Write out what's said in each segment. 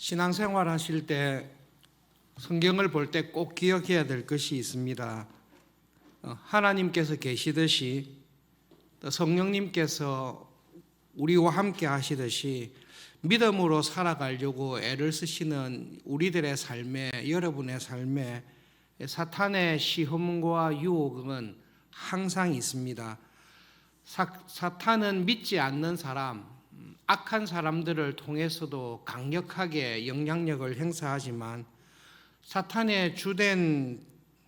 신앙생활 하실 때 성경을 볼 때 꼭 기억해야 될 것이 있습니다. 하나님께서 계시듯이 또 성령님께서 우리와 함께 하시듯이 믿음으로 살아가려고 애를 쓰시는 우리들의 삶에, 여러분의 삶에 사탄의 시험과 유혹은 항상 있습니다. 사탄은 믿지 않는 사람, 악한 사람들을 통해서도 강력하게 영향력을 행사하지만 사탄의 주된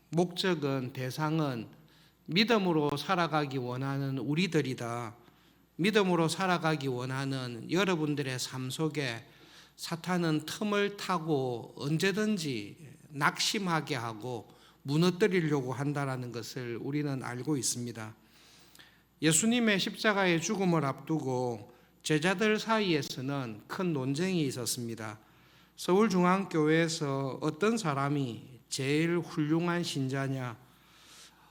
목적은, 대상은 믿음으로 살아가기 원하는 우리들이다. 믿음으로 살아가기 원하는 여러분들의 삶 속에 사탄은 틈을 타고 언제든지 낙심하게 하고 무너뜨리려고 한다는 것을 우리는 알고 있습니다. 예수님의 십자가의 죽음을 앞두고 제자들 사이에서는 큰 논쟁이 있었습니다. 서울중앙교회에서 어떤 사람이 제일 훌륭한 신자냐,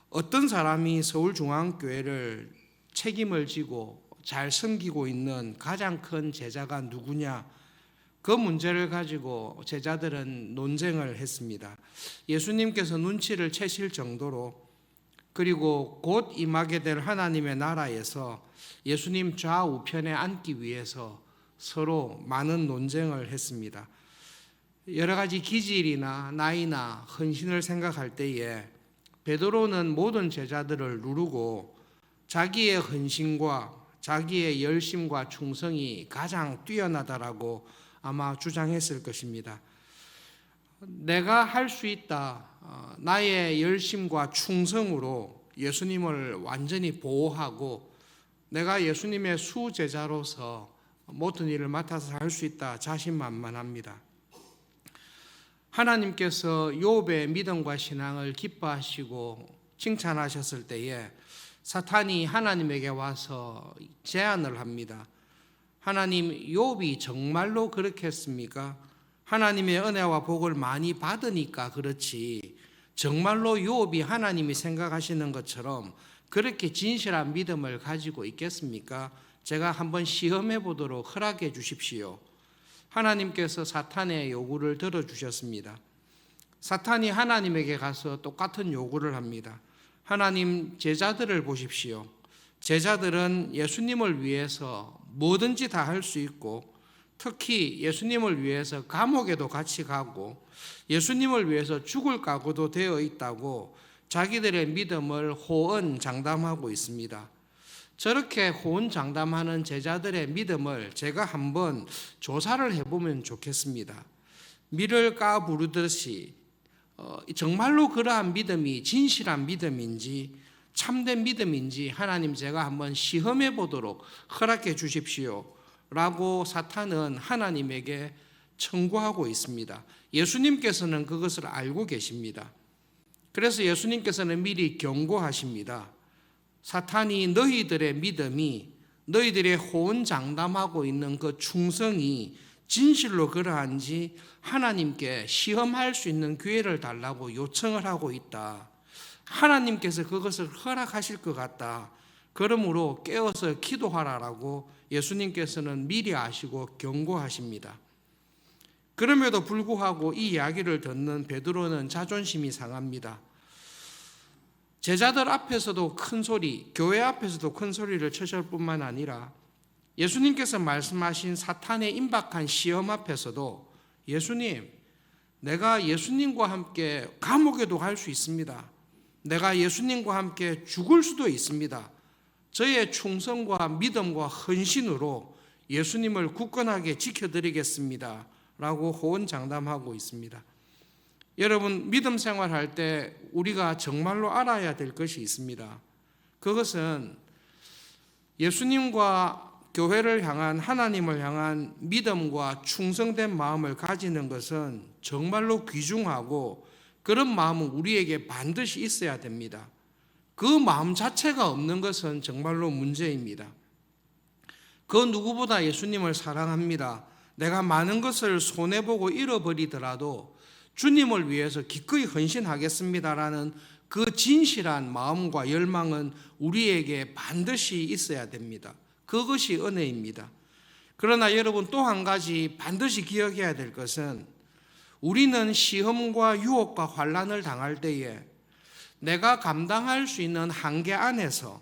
어떤 사람이 서울중앙교회를 책임을 지고 잘 섬기고 있는 가장 큰 제자가 누구냐, 그 문제를 가지고 제자들은 논쟁을 했습니다. 예수님께서 눈치를 채실 정도로, 그리고 곧 임하게 될 하나님의 나라에서 예수님 좌우편에 앉기 위해서 서로 많은 논쟁을 했습니다. 여러 가지 기질이나 나이나 헌신을 생각할 때에 베드로는 모든 제자들을 누르고 자기의 헌신과 자기의 열심과 충성이 가장 뛰어나다라고 아마 주장했을 것입니다. 내가 할 수 있다, 나의 열심과 충성으로 예수님을 완전히 보호하고 내가 예수님의 수제자로서 모든 일을 맡아서 할 수 있다, 자신만만합니다. 하나님께서 욥의 믿음과 신앙을 기뻐하시고 칭찬하셨을 때에 사탄이 하나님에게 와서 제안을 합니다. 하나님, 욥이 정말로 그렇게 했습니까? 하나님의 은혜와 복을 많이 받으니까 그렇지 정말로 욥이 하나님이 생각하시는 것처럼 그렇게 진실한 믿음을 가지고 있겠습니까? 제가 한번 시험해 보도록 허락해 주십시오. 하나님께서 사탄의 요구를 들어주셨습니다. 사탄이 하나님에게 가서 똑같은 요구를 합니다. 하나님, 제자들을 보십시오. 제자들은 예수님을 위해서 뭐든지 다 할 수 있고 특히 예수님을 위해서 감옥에도 같이 가고 예수님을 위해서 죽을 각오도 되어 있다고 자기들의 믿음을 호언장담하고 있습니다. 저렇게 호언장담하는 제자들의 믿음을 제가 한번 조사를 해보면 좋겠습니다. 밀을 까부르듯이 정말로 그러한 믿음이 진실한 믿음인지 참된 믿음인지 하나님, 제가 한번 시험해 보도록 허락해 주십시오 라고 사탄은 하나님에게 청구하고 있습니다. 예수님께서는 그것을 알고 계십니다. 그래서 예수님께서는 미리 경고하십니다. 사탄이 너희들의 믿음이, 너희들의 호언장담하고 있는 그 충성이 진실로 그러한지 하나님께 시험할 수 있는 기회를 달라고 요청을 하고 있다. 하나님께서 그것을 허락하실 것 같다. 그러므로 깨어서 기도하라라고 예수님께서는 미리 아시고 경고하십니다. 그럼에도 불구하고 이 이야기를 듣는 베드로는 자존심이 상합니다. 제자들 앞에서도 큰 소리, 교회 앞에서도 큰 소리를 치실 뿐만 아니라 예수님께서 말씀하신 사탄의 임박한 시험 앞에서도 예수님, 내가 예수님과 함께 감옥에도 갈 수 있습니다. 내가 예수님과 함께 죽을 수도 있습니다. 저의 충성과 믿음과 헌신으로 예수님을 굳건하게 지켜드리겠습니다 라고 호언장담하고 있습니다. 여러분, 믿음 생활할 때 우리가 정말로 알아야 될 것이 있습니다. 그것은 예수님과 교회를 향한, 하나님을 향한 믿음과 충성된 마음을 가지는 것은 정말로 귀중하고 그런 마음은 우리에게 반드시 있어야 됩니다. 그 마음 자체가 없는 것은 정말로 문제입니다. 그 누구보다 예수님을 사랑합니다. 내가 많은 것을 손해보고 잃어버리더라도 주님을 위해서 기꺼이 헌신하겠습니다라는 그 진실한 마음과 열망은 우리에게 반드시 있어야 됩니다. 그것이 은혜입니다. 그러나 여러분 또 한 가지 반드시 기억해야 될 것은 우리는 시험과 유혹과 환난을 당할 때에 내가 감당할 수 있는 한계 안에서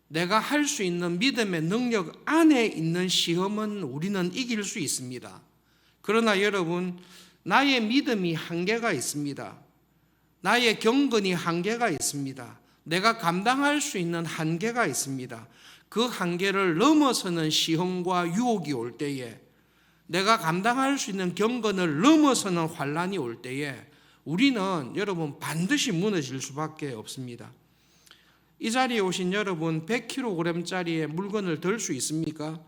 내가 할 수 있는 믿음의 능력 안에 있는 시험은 우리는 이길 수 있습니다. 그러나 여러분, 나의 믿음이 한계가 있습니다. 나의 경건이 한계가 있습니다. 내가 감당할 수 있는 한계가 있습니다. 그 한계를 넘어서는 시험과 유혹이 올 때에, 내가 감당할 수 있는 경건을 넘어서는 환난이 올 때에 우리는 여러분 반드시 무너질 수밖에 없습니다. 이 자리에 오신 여러분 100kg짜리의 물건을 들 수 있습니까?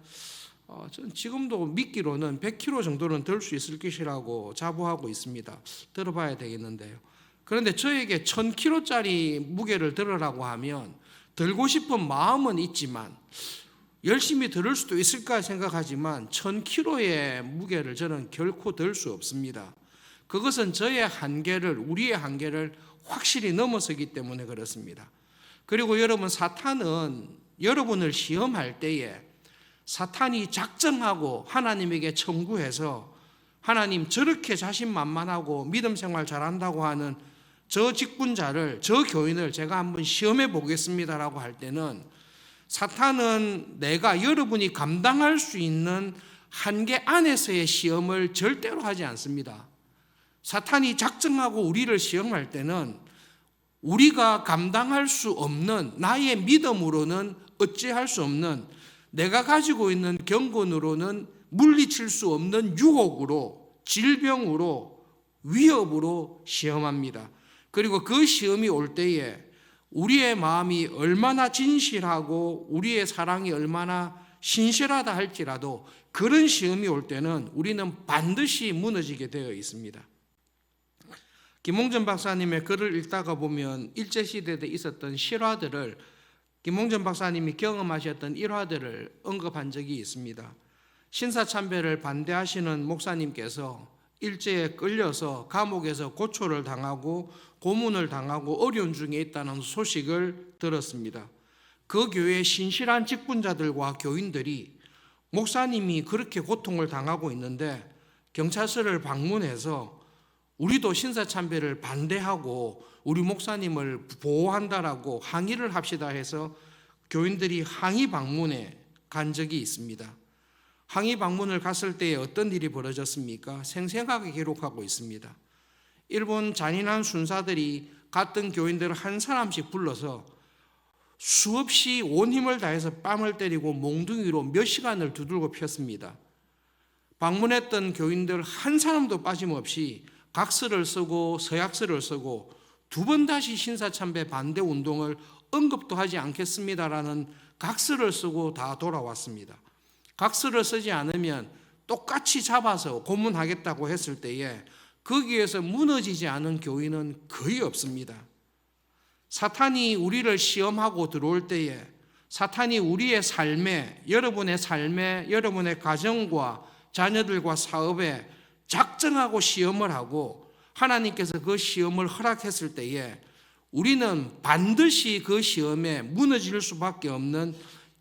저는 지금도 믿기로는 100kg 정도는 들 수 있을 것이라고 자부하고 있습니다. 들어봐야 되겠는데요. 그런데 저에게 1000kg짜리 무게를 들으라고 하면 들고 싶은 마음은 있지만 열심히 들을 수도 있을까 생각하지만 1000kg의 무게를 저는 결코 들 수 없습니다. 그것은 저의 한계를, 우리의 한계를 확실히 넘어서기 때문에 그렇습니다. 그리고 여러분, 사탄은 여러분을 시험할 때에 사탄이 작정하고 하나님에게 청구해서 하나님 저렇게 자신만만하고 믿음 생활 잘한다고 하는 저 직분자를, 저 교인을 제가 한번 시험해 보겠습니다라고 할 때는 사탄은 내가 여러분이 감당할 수 있는 한계 안에서의 시험을 절대로 하지 않습니다. 사탄이 작정하고 우리를 시험할 때는 우리가 감당할 수 없는, 나의 믿음으로는 어찌할 수 없는, 내가 가지고 있는 경건으로는 물리칠 수 없는 유혹으로, 질병으로, 위협으로 시험합니다. 그리고 그 시험이 올 때에 우리의 마음이 얼마나 진실하고 우리의 사랑이 얼마나 신실하다 할지라도 그런 시험이 올 때는 우리는 반드시 무너지게 되어 있습니다. 김홍전 박사님의 글을 읽다가 보면 일제시대에 있었던 실화들을, 김홍전 박사님이 경험하셨던 일화들을 언급한 적이 있습니다. 신사참배를 반대하시는 목사님께서 일제에 끌려서 감옥에서 고초를 당하고 고문을 당하고 어려운 중에 있다는 소식을 들었습니다. 그 교회의 신실한 직분자들과 교인들이 목사님이 그렇게 고통을 당하고 있는데 경찰서를 방문해서 우리도 신사참배를 반대하고 우리 목사님을 보호한다라고 항의를 합시다 해서 교인들이 항의 방문에 간 적이 있습니다. 항의 방문을 갔을 때에 어떤 일이 벌어졌습니까? 생생하게 기록하고 있습니다. 일본 잔인한 순사들이 갔던 교인들을 한 사람씩 불러서 수없이 온 힘을 다해서 뺨을 때리고 몽둥이로 몇 시간을 두들겨 폈습니다. 방문했던 교인들 한 사람도 빠짐없이 각서를 쓰고 서약서를 쓰고 두 번 다시 신사참배 반대 운동을 언급도 하지 않겠습니다라는 각서를 쓰고 다 돌아왔습니다. 각서를 쓰지 않으면 똑같이 잡아서 고문하겠다고 했을 때에 거기에서 무너지지 않은 교인은 거의 없습니다. 사탄이 우리를 시험하고 들어올 때에 사탄이 우리의 삶에, 여러분의 삶에, 여러분의 가정과 자녀들과 사업에 작정하고 시험을 하고 하나님께서 그 시험을 허락했을 때에 우리는 반드시 그 시험에 무너질 수밖에 없는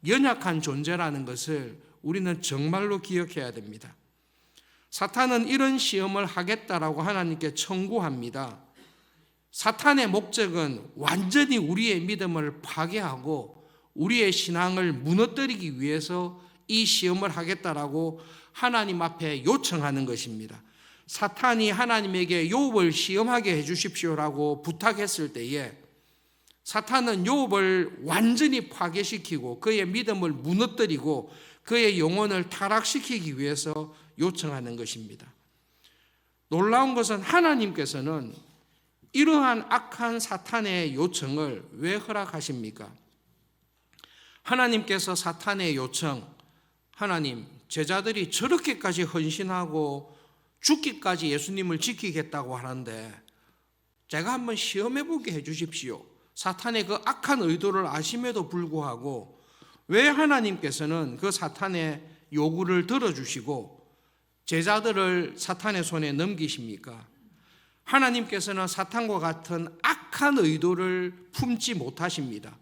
연약한 존재라는 것을 우리는 정말로 기억해야 됩니다. 사탄은 이런 시험을 하겠다라고 하나님께 청구합니다. 사탄의 목적은 완전히 우리의 믿음을 파괴하고 우리의 신앙을 무너뜨리기 위해서 이 시험을 하겠다라고 하나님 앞에 요청하는 것입니다. 사탄이 하나님에게 욥을 시험하게 해 주십시오라고 부탁했을 때에 사탄은 욥을 완전히 파괴시키고 그의 믿음을 무너뜨리고 그의 영혼을 타락시키기 위해서 요청하는 것입니다. 놀라운 것은 하나님께서는 이러한 악한 사탄의 요청을 왜 허락하십니까? 하나님께서 사탄의 요청, 하나님, 제자들이 저렇게까지 헌신하고 죽기까지 예수님을 지키겠다고 하는데 제가 한번 시험해보게 해주십시오. 사탄의 그 악한 의도를 아심에도 불구하고 왜 하나님께서는 그 사탄의 요구를 들어주시고 제자들을 사탄의 손에 넘기십니까? 하나님께서는 사탄과 같은 악한 의도를 품지 못하십니다.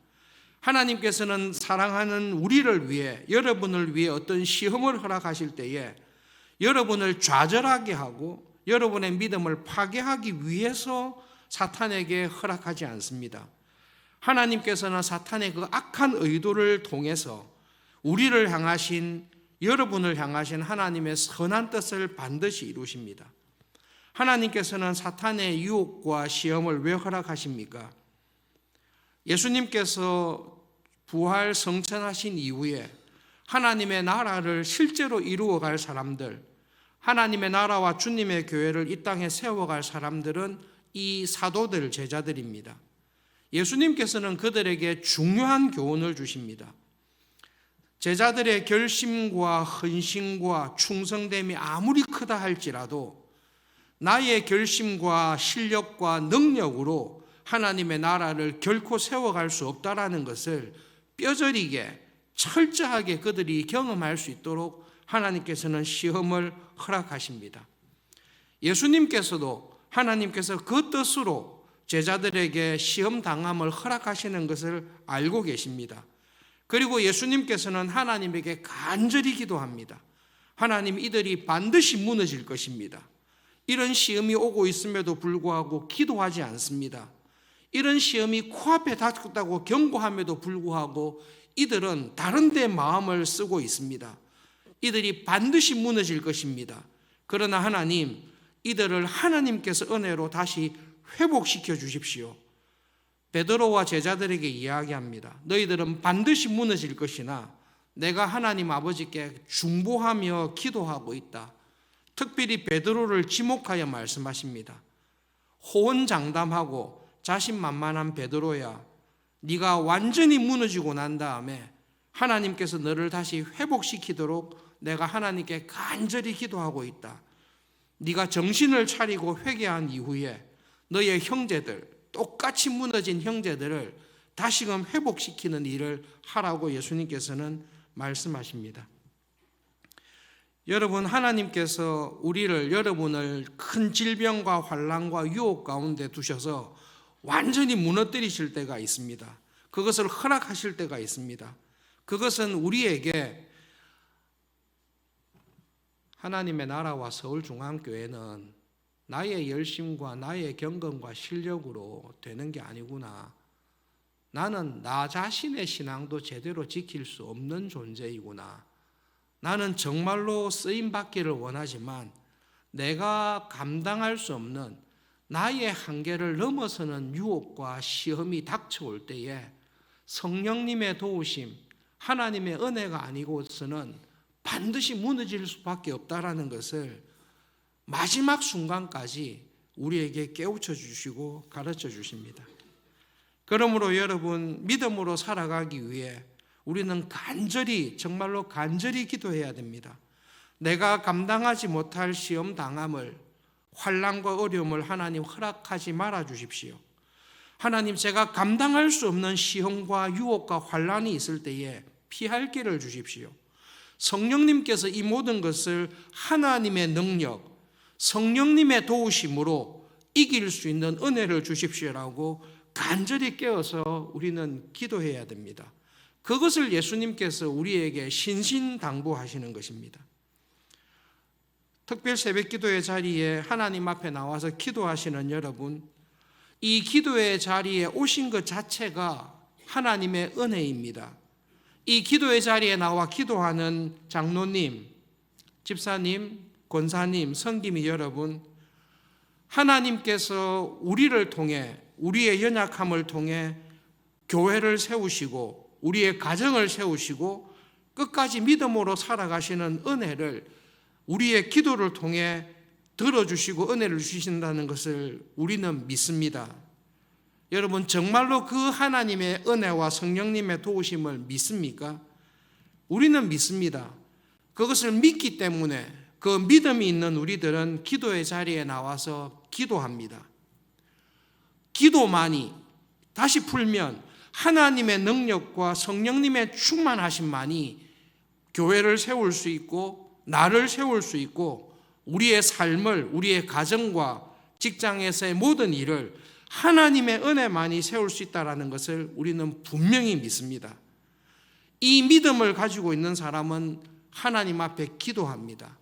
하나님께서는 사랑하는 우리를 위해, 여러분을 위해 어떤 시험을 허락하실 때에 여러분을 좌절하게 하고 여러분의 믿음을 파괴하기 위해서 사탄에게 허락하지 않습니다. 하나님께서는 사탄의 그 악한 의도를 통해서 우리를 향하신, 여러분을 향하신 하나님의 선한 뜻을 반드시 이루십니다. 하나님께서는 사탄의 유혹과 시험을 왜 허락하십니까? 예수님께서 부활 성천하신 이후에 하나님의 나라를 실제로 이루어갈 사람들, 하나님의 나라와 주님의 교회를 이 땅에 세워갈 사람들은 이 사도들, 제자들입니다. 예수님께서는 그들에게 중요한 교훈을 주십니다. 제자들의 결심과 헌신과 충성됨이 아무리 크다 할지라도 나의 결심과 실력과 능력으로 하나님의 나라를 결코 세워갈 수 없다라는 것을 뼈저리게 철저하게 그들이 경험할 수 있도록 하나님께서는 시험을 허락하십니다. 예수님께서도 하나님께서 그 뜻으로 제자들에게 시험 당함을 허락하시는 것을 알고 계십니다. 그리고 예수님께서는 하나님에게 간절히 기도합니다. 하나님, 이들이 반드시 무너질 것입니다. 이런 시험이 오고 있음에도 불구하고 기도하지 않습니다. 이런 시험이 코앞에 닥쳤다고 경고함에도 불구하고 이들은 다른 데 마음을 쓰고 있습니다. 이들이 반드시 무너질 것입니다. 그러나 하나님, 이들을 하나님께서 은혜로 다시 회복시켜 주십시오. 베드로와 제자들에게 이야기합니다. 너희들은 반드시 무너질 것이나 내가 하나님 아버지께 중보하며 기도하고 있다. 특별히 베드로를 지목하여 말씀하십니다. 호언장담하고 자신만만한 베드로야, 네가 완전히 무너지고 난 다음에 하나님께서 너를 다시 회복시키도록 내가 하나님께 간절히 기도하고 있다. 네가 정신을 차리고 회개한 이후에 너의 형제들, 똑같이 무너진 형제들을 다시금 회복시키는 일을 하라고 예수님께서는 말씀하십니다. 여러분, 하나님께서 여러분을 큰 질병과 환난과 유혹 가운데 두셔서 완전히 무너뜨리실 때가 있습니다. 그것을 허락하실 때가 있습니다. 그것은 우리에게 하나님의 나라와 서울중앙교회는 나의 열심과 나의 경건과 실력으로 되는 게 아니구나. 나는 나 자신의 신앙도 제대로 지킬 수 없는 존재이구나. 나는 정말로 쓰임받기를 원하지만 내가 감당할 수 없는 나의 한계를 넘어서는 유혹과 시험이 닥쳐올 때에 성령님의 도우심, 하나님의 은혜가 아니고서는 반드시 무너질 수밖에 없다라는 것을 마지막 순간까지 우리에게 깨우쳐 주시고 가르쳐 주십니다. 그러므로 여러분, 믿음으로 살아가기 위해 우리는 정말로 간절히 기도해야 됩니다. 내가 감당하지 못할 시험 당함을, 환난과 어려움을 하나님 허락하지 말아 주십시오. 하나님, 제가 감당할 수 없는 시험과 유혹과 환난이 있을 때에 피할 길을 주십시오. 성령님께서 이 모든 것을 하나님의 능력, 성령님의 도우심으로 이길 수 있는 은혜를 주십시오라고 간절히 깨어서 우리는 기도해야 됩니다. 그것을 예수님께서 우리에게 신신당부하시는 것입니다. 특별 새벽 기도의 자리에 하나님 앞에 나와서 기도하시는 여러분, 이 기도의 자리에 오신 것 자체가 하나님의 은혜입니다. 이 기도의 자리에 나와 기도하는 장로님, 집사님, 권사님, 성김이 여러분, 하나님께서 우리를 통해, 우리의 연약함을 통해 교회를 세우시고 우리의 가정을 세우시고 끝까지 믿음으로 살아가시는 은혜를 우리의 기도를 통해 들어주시고 은혜를 주신다는 것을 우리는 믿습니다. 여러분, 정말로 그 하나님의 은혜와 성령님의 도우심을 믿습니까? 우리는 믿습니다. 그것을 믿기 때문에 그 믿음이 있는 우리들은 기도의 자리에 나와서 기도합니다. 기도만이, 다시 풀면 하나님의 능력과 성령님의 충만하심만이 교회를 세울 수 있고 나를 세울 수 있고 우리의 삶을, 우리의 가정과 직장에서의 모든 일을 하나님의 은혜만이 세울 수 있다는 것을 우리는 분명히 믿습니다. 이 믿음을 가지고 있는 사람은 하나님 앞에 기도합니다.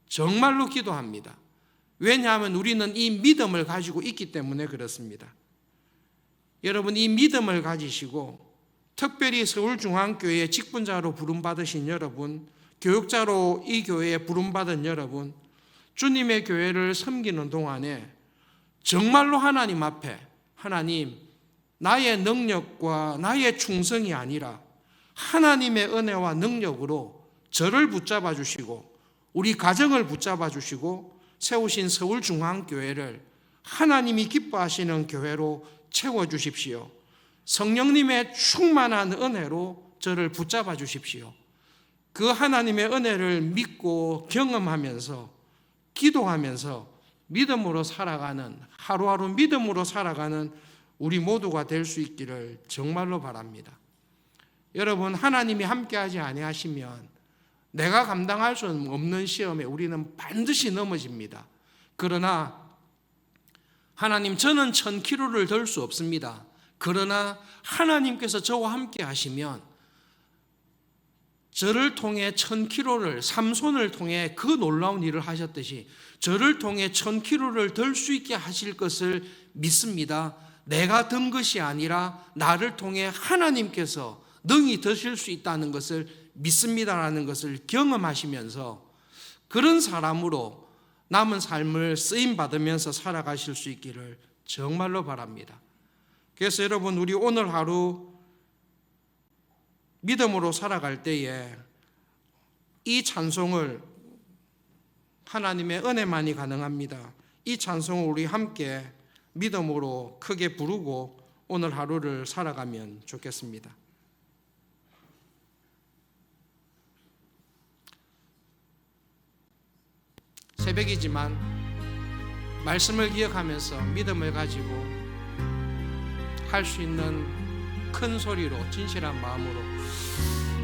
정말로 기도합니다. 왜냐하면 우리는 이 믿음을 가지고 있기 때문에 그렇습니다. 여러분, 이 믿음을 가지시고 특별히 서울중앙교회 직분자로 부름받으신 여러분, 교육자로 이 교회에 부름받은 여러분, 주님의 교회를 섬기는 동안에 정말로 하나님 앞에, 하나님, 나의 능력과 나의 충성이 아니라 하나님의 은혜와 능력으로 저를 붙잡아 주시고 우리 가정을 붙잡아 주시고 세우신 서울중앙교회를 하나님이 기뻐하시는 교회로 채워주십시오. 성령님의 충만한 은혜로 저를 붙잡아 주십시오. 그 하나님의 은혜를 믿고 경험하면서 기도하면서 믿음으로 살아가는, 하루하루 믿음으로 살아가는 우리 모두가 될 수 있기를 정말로 바랍니다. 여러분, 하나님이 함께하지 아니하시면 내가 감당할 수 없는 시험에 우리는 반드시 넘어집니다. 그러나 하나님, 저는 1000kg를 들 수 없습니다. 그러나 하나님께서 저와 함께 하시면 저를 통해 1000kg를, 삼손을 통해 그 놀라운 일을 하셨듯이 저를 통해 1000kg를 들 수 있게 하실 것을 믿습니다. 내가 든 것이 아니라 나를 통해 하나님께서 능히 드실 수 있다는 것을 믿습니다라는 것을 경험하시면서 그런 사람으로 남은 삶을 쓰임받으면서 살아가실 수 있기를 정말로 바랍니다. 그래서 여러분, 우리 오늘 하루 믿음으로 살아갈 때에 이 찬송을, 하나님의 은혜만이 가능합니다, 이 찬송을 우리 함께 믿음으로 크게 부르고 오늘 하루를 살아가면 좋겠습니다. 새벽이지만 말씀을 기억하면서 믿음을 가지고 할 수 있는 큰 소리로 진실한 마음으로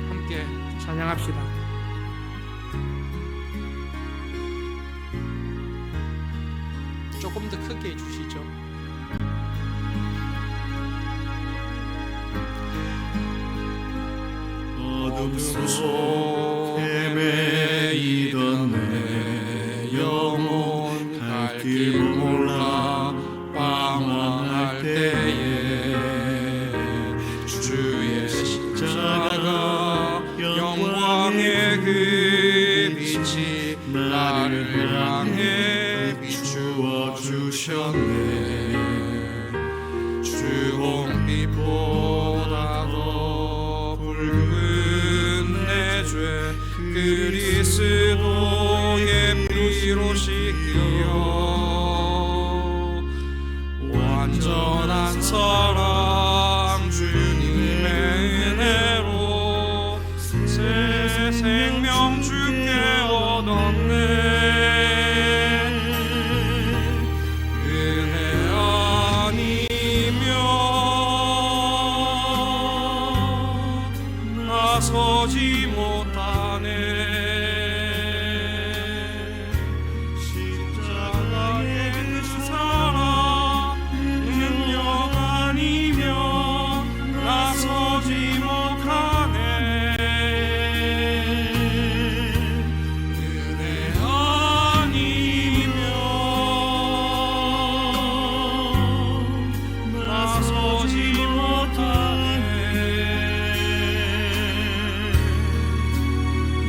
함께 찬양합시다. 조금 더 크게 해주시죠. 어둠 속 헤매이던 내 영혼 갈 길 몰라 방황할 때에 주의 십자가 영광의 그 빛이 나를 향해 비추어 주셨네. 주 홍빛보다 더 붉은 내 죄 그리스도의 피로 씻기어 완전한 사랑 주님의 은혜로 새 생명 주께 얻었네. 은혜 아니면 나서지 못하네. 십자가의 그 사랑 능력 아니면 나서지 못하네. 은혜 아니면 나서지 못하네.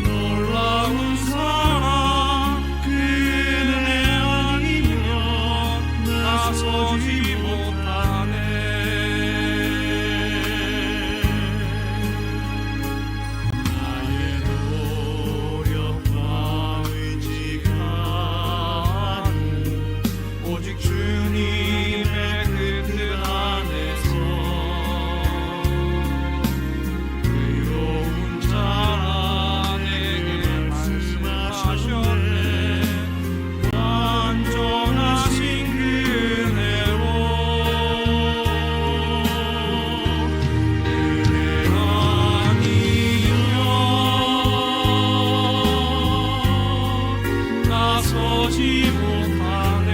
놀라운 사랑 그 은혜 아니면 나서지 못하네. 나의 노력과 의지가 아닌 오직 주님의 그 뜻 안에서 의로운 자라 내게 말씀하셨네. 완전하신 그 은혜로 은혜 아니면 나서지 못하네.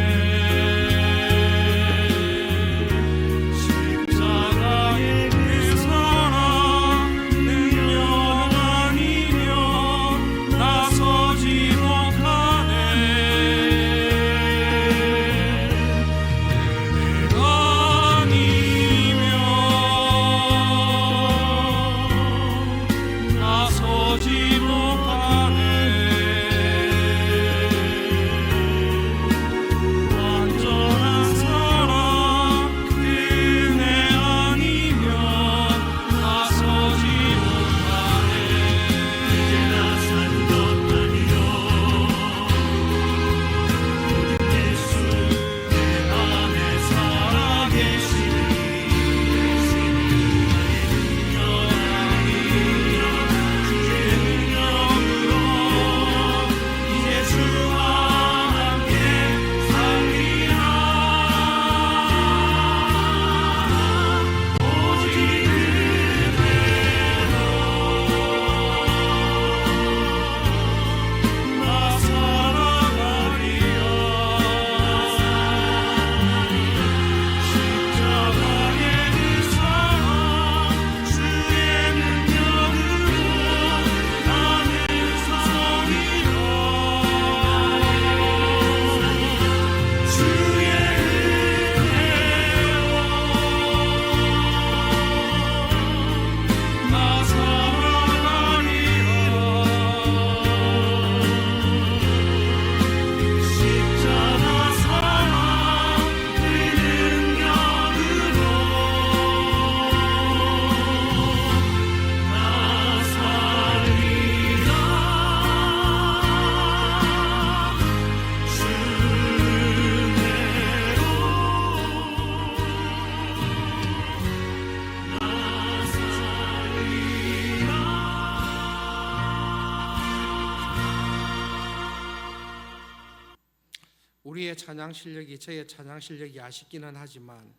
우리의 찬양 실력이 저의 찬양 실력이 아쉽기는 하지만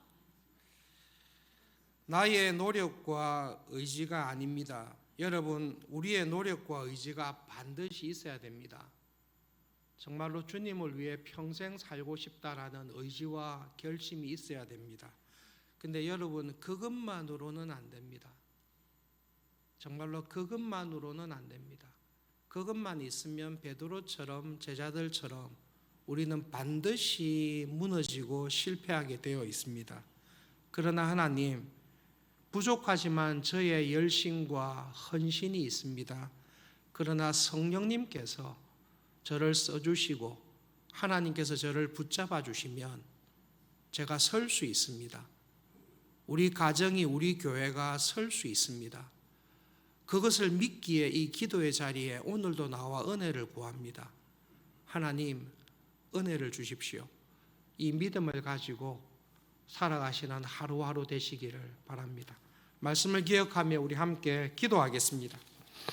나의 노력과 의지가 아닙니다. 여러분, 우리의 노력과 의지가 반드시 있어야 됩니다. 정말로 주님을 위해 평생 살고 싶다라는 의지와 결심이 있어야 됩니다. 근데 여러분, 그것만으로는 안 됩니다. 정말로 그것만으로는 안 됩니다. 그것만 있으면 베드로처럼 제자들처럼 우리는 반드시 무너지고 실패하게 되어 있습니다. 그러나 하나님, 부족하지만 저의 열심과 헌신이 있습니다. 그러나 성령님께서 저를 써주시고 하나님께서 저를 붙잡아 주시면 제가 설 수 있습니다. 우리 가정이, 우리 교회가 설 수 있습니다. 그것을 믿기에 이 기도의 자리에 오늘도 나와 은혜를 구합니다. 하나님, 은혜를 주십시오. 이 믿음을 가지고 살아가시는 하루하루 되시기를 바랍니다. 말씀을 기억하며 우리 함께 기도하겠습니다.